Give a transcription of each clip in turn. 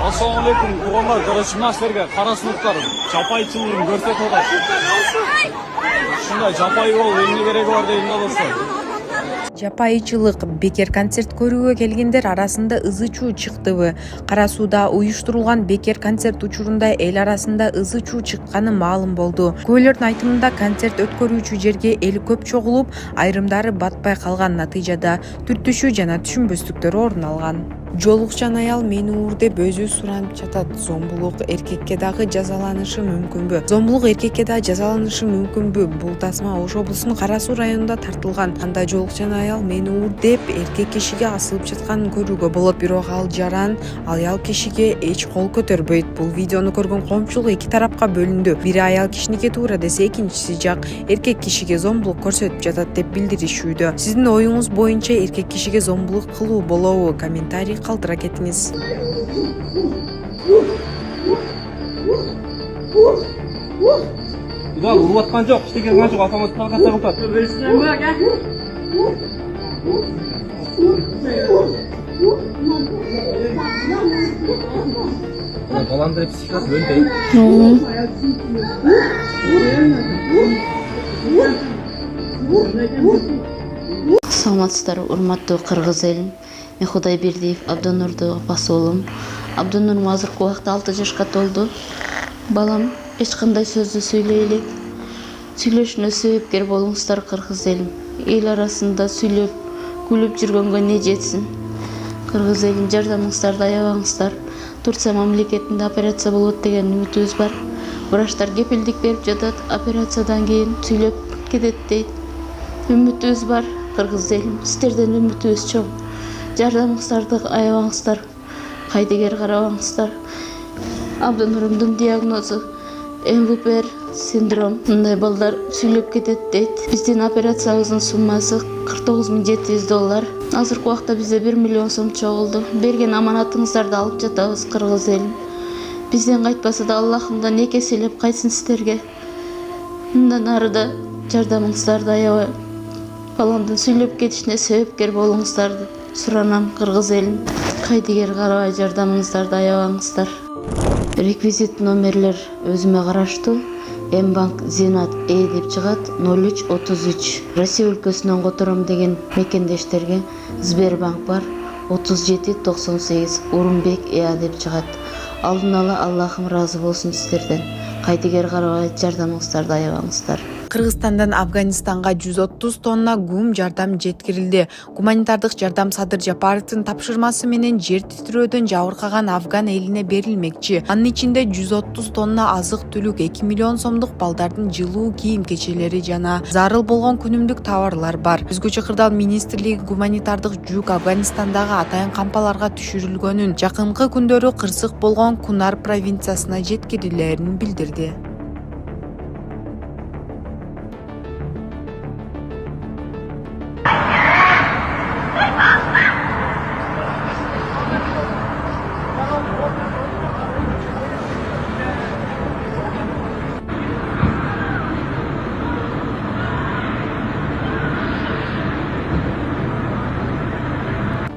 Assalamu alaikum. Uğurlar, karışmaz serge. Karasılıklar, çapayçılığın görsek olar. Şunda çapay ol, emni gerek var deyimde dostlar. Жапайычылык бекер концерт көрүүгө келгендер арасында ызы чуу чыктыбы? Кара Сууда уюштурулган бекер концерт учурунда эл арасында ызы чуу чыкканы маалым болду. Күбөлөрдүн айтымында концерт өткөрүүчү жерге эл көп чогулуп, айрымдары батпай калган, натыйжада түртүшүү жана түшүнбөстүктөр орун алган. Жолукчан аял мени уур деп өзү суранып жатат. Зомбулук эркекке дагы жазаланышы мүмкүнбү? Зомбулук эркекке да жазаланышы мүмкүнбү? Бул тасма Ош облусунун Кара Суу районунда тартылган. Анда жолукчан аял мени уур деп эркек кишиге асылып жатканын көрүүгө болот. Бирок ал жаран аял кишиге эч кол көтөрбөйт. Бул видеону көргөн коомчулук эки тарапка бөлүндү. Бири аял кишиники туура десе, экинчиси жак эркек кишиге зомбулук көрсөтүп жатат деп билдиришүүдө. Сиздин оюңуз боюнча эркек кишиге зомбулук кылуу болобу? Комментарий калтыра кетиңиз. Ulan urvatkan çok, işte gelmen çok, atamaz kalkan takıltar. Balandır hepsi çıkart, böyle değil. Саламатсыздар, урматтуу кыргыз элим. Мен Кудайбердиев Абдонурду апасы болом. Абдонурум азыркы убакта 6 жашка толду. Балам эч кандай сөздү сүйлөй элек. Сүйлөшүнө себепкер болуңуздар кыргыз элим. Эл арасында сүйлөп, күлүп жүргөнгө не жетсин. Кыргыз элим, жардамыңыздарды аябаңыздар. Турция мамлекетинде операция болот деген үмүтүбүз бар. Врачтар кепилдик берип жатат, операциядан кийин сүйлөп кетет дейт. Үмүтүбүз бар кыргыз элим, сиздерден үмүтүбүз чоң. Жардамыңыздарды аябаңыздар, кайдыгер карабаңыздар. Абдонурумдун диагнозу МВПР синдром. Мындай балдар сүйлөп кетет дейт. Биздин операциябыздын суммасы $49,700. Азыркы убакта бизде 1 миллион сом чогулду. Берген аманатыңыздарды алып жатабыз кыргыз элим. Бизден кайтпаса да Аллахымдан эки эселеп кайтсын сиздерге. Мындан ары да жардамыңыздарды аябай. Баламдын сүйлөп кетишине себепкер болуңуздарды суранам кыргыз элим. Кайдыгер карабай жардамыңыздарды аябаңыздар. Реквизит номерлер өзүмө караштуу. Мбанк Зинат деп чыгат 0333. Россия өлкөсүнөн котором деген мекендештерге Сбербанк бар 3798 Урумбек деп чыгат. Алдын ала Аллахым разы болсун сиздерден. Кайдыгер карабай жардамыңыздарды аябаңыздар. Кыргызстандан Афганистанга 130 тонна гум жардам жеткирилди. Гуманитардык жардам Садыр Жапаровдун тапшырмасы менен жер титирөөдөн жабыркаган афган элине берилмекчи. Анын ичинде 130 тонна азык-түлүк, 2 миллион сомдук балдардын жылуу кийим кечелери жана зарыл болгон күнүмдүк товарлар бар. Өзгөчө Кырдаал министрлиги гуманитардык жүк Афганистандагы атайын кампаларга түшүрүлгөнүн, жакынкы күндөрү кырсык болгон Кунар провинциясына жеткирилерин билдирди.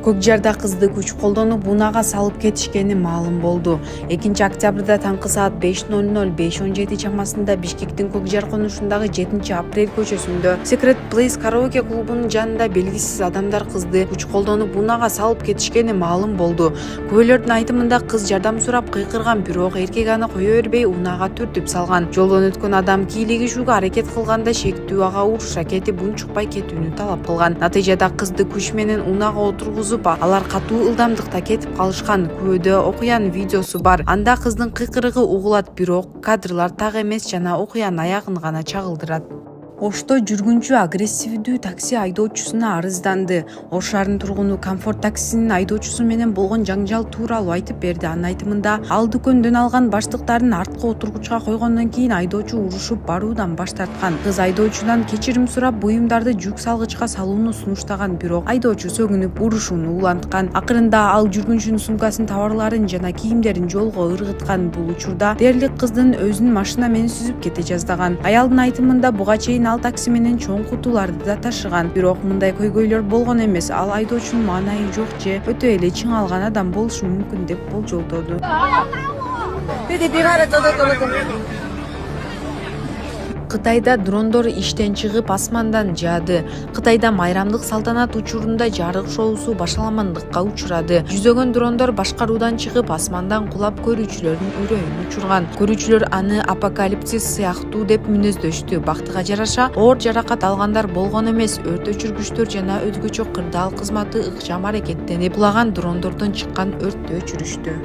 Көк Жарда кызды күч колдонуп унага салып кетишкени маалым болду. 2-октябрда таңкы саат 5:00-5:17 чамасында Бишкектин Көк Жар конушундагы 7-апрель көчөсүндө Secret Place караоке клубунун жанында белгисиз адамдар кызды күч колдонуп унага салып кетишкени маалым болду. Күбөлөрдүн айтымында кыз жардам сурап кыйкырган, бирок эркек аны кое бербей унага түртүп салган. Жолдон өткөн адам кийлигишүүгө аракет кылганда шектүү ага уруша кетип унчукпай кетүүнү талап кылган. Натыйжада кызды күч менен унага отургузуп, алар катуу ылдамдыкта кетип калышкан. Күбөдө окуянын видеосу бар. Анда кыздын кыйкырыгы угулат, бирок кадрлар так эмес жана окуянын аягын гана чагылдырат. Ошто жүргүнчү агрессивдүү такси айдоочусуна арызданды. Ош шаарынын тургуну комфорт таксисинин айдоочусу менен болгон жаңжал тууралуу айтып берди. Анын айтымында, ал дүкөндөн алган баштыктарын арткы отургучка койгондон кийин айдоочу урушуп баруудан баш тарткан. Кыз айдоочудан кечирим сурап, буюмдарды жүк салгычка салууну сунуштаган, бирок айдоочу сөгүнүп урушууну уланткан. Акырында ал жүргүнчүнүн сумкасын, товарларын жана кийимдерин жолго ыргыткан. Бул учурда дээрлик кыздын өзүн машина менен сүзүп кете жаздаган. Аялдын айтымында буга чейин ал такси менен чоң кутуларды да ташыган. Бирок мындай көйгөйлөр болгон эмес. Ал айдоочунун маанайы жок же өтө эле чыңалган адам болушу мүмкүн деп болжолдоду. Кытайда дрондор иштен чыгып асмандан жаады. Кытайда майрамдык салтанат учурунда жарык шоусу башаламандыкка учурады. Жүзөгөн дрондор башкаруудан чыгып асмандан кулап көрүүчүлөрдүн үрөйүн учурган. Көрүүчүлөр аны апокалипсис сыяктуу деп мүнөздөштү. Бактыга жараша оор жаракат алгандар болгон эмес. Өрт өчүргүчтөр жана өзгөчө кырдаал кызматы ыкчам аракеттенип, кулаган дрондордон чыккан өрттү өчүрүштү.